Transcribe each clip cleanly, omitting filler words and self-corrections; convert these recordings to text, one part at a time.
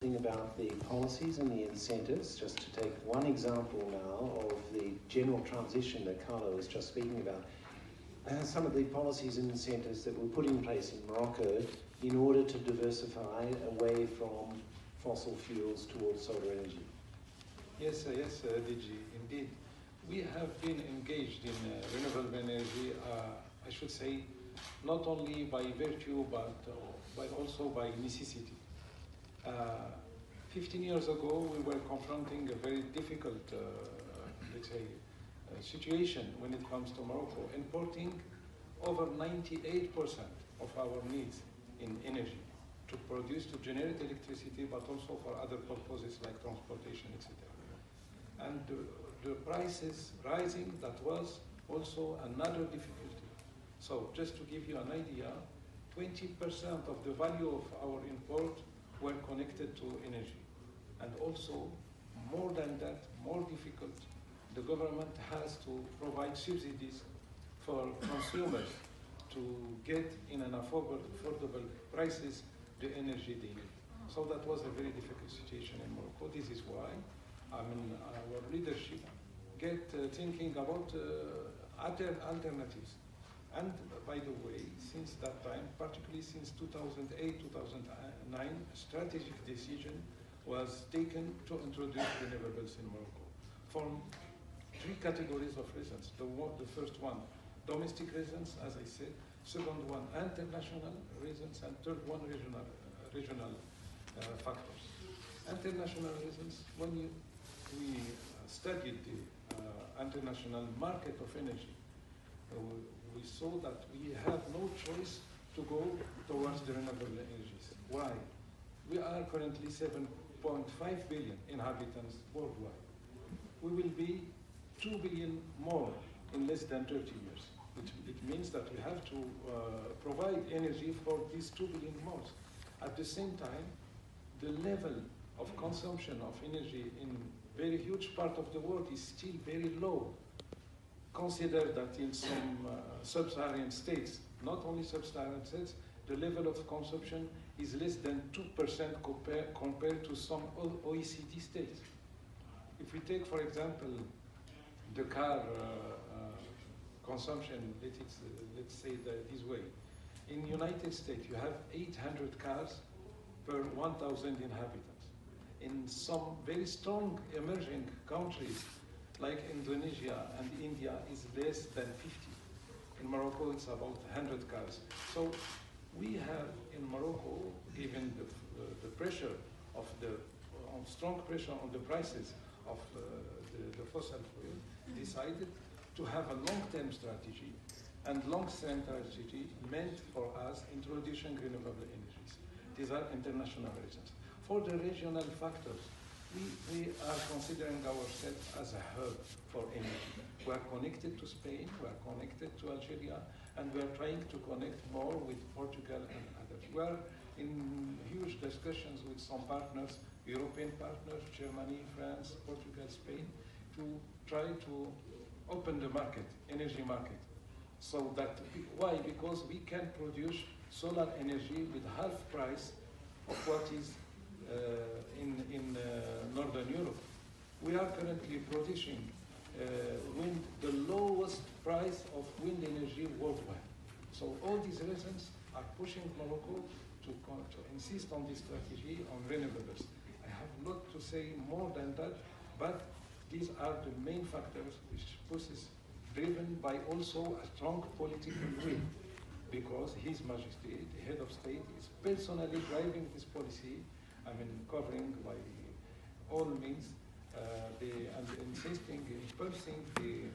About the policies and the incentives, just to take one example now of the general transition that Carlo was just speaking about. Some of the policies and incentives that were put in place in Morocco in order to diversify away from fossil fuels towards solar energy. Yes, DG, indeed. We have been engaged in renewable energy, I should say, not only by virtue, but also by necessity. 15 years ago, we were confronting a very difficult, let's say, situation when it comes to Morocco, importing over 98% of our needs in energy to produce, to generate electricity, but also for other purposes like transportation, etc. And the prices rising, that was also another difficulty. So just to give you an idea, 20% of the value of our import were connected to energy. And also, more than that, more difficult, the government has to provide subsidies for consumers to get in an affordable prices the energy they need. So that was a very difficult situation in Morocco. This is why our leadership get thinking about other alternatives. And by the way, since that time, particularly since 2008, 2009, a strategic decision was taken to introduce renewables in Morocco for three categories of reasons. The first one, domestic reasons, as I said. Second one, international reasons. And third one, regional factors. International reasons, when we studied the international market of energy, we saw that we have no choice to go towards the renewable energies. Why? We are currently 7.5 billion inhabitants worldwide. We will be 2 billion more in less than 30 years. It means that we have to provide energy for these 2 billion more. At the same time, the level of consumption of energy in very huge part of the world is still very low. Consider that in some sub-Saharan states, not only sub-Saharan states, the level of consumption is less than 2% compared to some OECD states. If we take, for example, the car consumption, let's say that this way. In the United States, you have 800 cars per 1,000 inhabitants. In some very strong emerging countries, like Indonesia and India, is less than 50. In Morocco, it's about 100 cars. So we have in Morocco, given the pressure of strong pressure on the prices of the fossil fuel, decided to have a long-term strategy, and long-term strategy meant for us introducing renewable energies. These are international reasons. For the regional factors, we are considering ourselves as a hub for energy. We are connected to Spain, we are connected to Algeria, and we are trying to connect more with Portugal and others. We are in huge discussions with some partners, European partners, Germany, France, Portugal, Spain, to try to open the market, energy market. So that, why? Because we can produce solar energy with half price of what is in Northern Europe. We are currently producing the lowest price of wind energy worldwide. So all these reasons are pushing Morocco to insist on this strategy on renewables. I have not to say more than that, but these are the main factors which pushes, driven by also a strong political will, because His Majesty, the head of state, is personally driving this policy, covering by all means, and insisting, impulsing the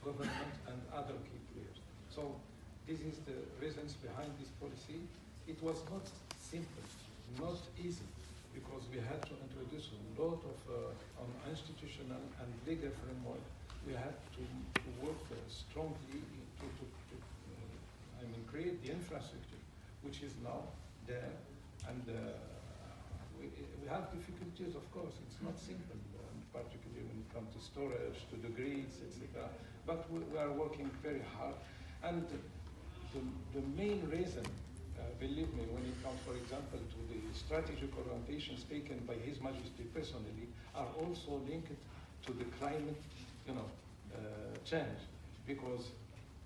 government and other key players. So this is the reasons behind this policy. It was not simple, not easy, because we had to introduce a lot of on institutional and legal framework. We had to work strongly to create the infrastructure, which is now there, and we have difficulties, of course. It's not simple, particularly when it comes to storage, to the grids, etc. But we are working very hard, and the main reason believe me, when it comes, for example, to the strategic orientations taken by His Majesty personally, are also linked to the climate, change. Because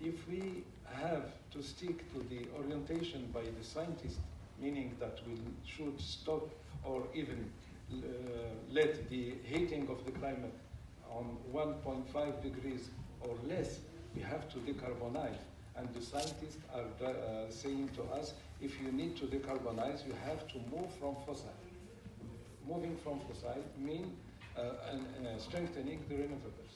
if we have to stick to the orientation by the scientists, meaning that we should stop or even let the heating of the climate on 1.5 degrees or less, we have to decarbonize. And the scientists are saying to us, if you need to decarbonize, you have to move from fossil. Moving from fossil means strengthening the renewables.